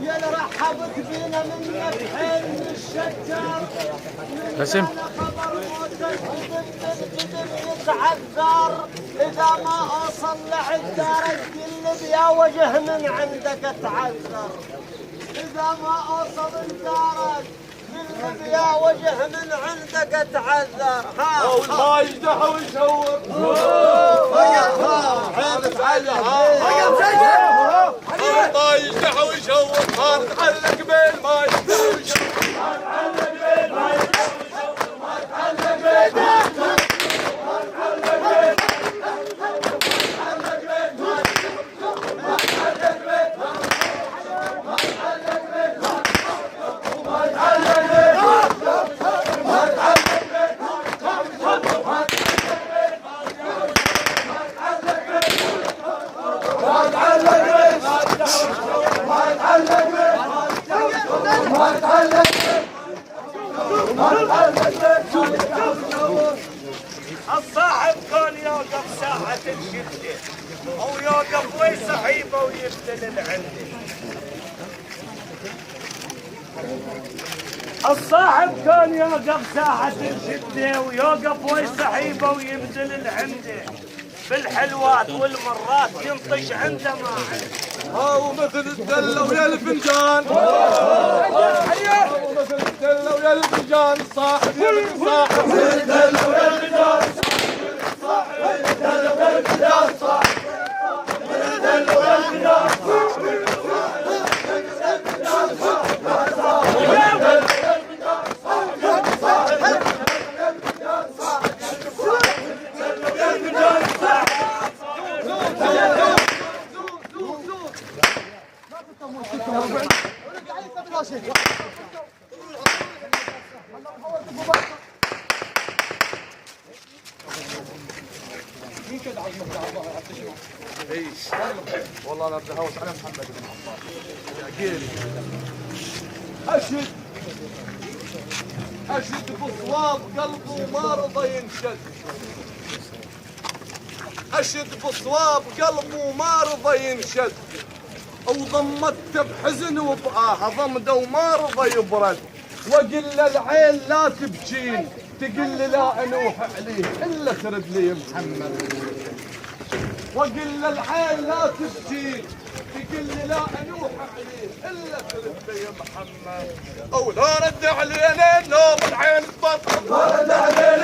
يا اللي رحبت بينا من حلم الشجر باسم خبر موتك يتعذر اذا ما اوصل لعدارك قل يا وجه من عندك اتعذر اذا ما اوصل لدارك قل يا وجه من عندك اتعذر ها والله يجدح ويشوق عيب عليك والله يجدح ويشوق ما نتعلق بالماي يجدح ويشوق ما نتعلق بالماي يجدح ويشوق ما نتعلق بالماي الصاحب كان يوقف ساعة الشدة أو يوقف ويسحيبه ويبدل العنده. الصاحب كان يوقف ساعة الشدة ويوقف ويسحيبه ويبدل العنده. بالحلوات والمرات ينطش عنده ما عنده. هاو مثل الدلة ويا الفنجان مثل الدلة ويا الفنجان صاحب يبكي صاحب مثل الدلة ويا الفنجان صاحب الدلة ويا الفنجان صاحب الدلة ويا الفنجان والله انا بدي اهوس على محمد بن عباس يا قيلي اشد بصواب قلبه ما رضى ينشد اشد بصواب قلبه ما رضى ينشد وضمته بحزن وبآه ضمده وما رضى يبرد وقل للعين لا تبكين تقل لا انوح عليه الا ترد لي يا محمد وقل للعين لا تبكين تقل لا انوح عليه الا ترد لي يا محمد او لا رد علينا نوم العين تبطل لا رد علينا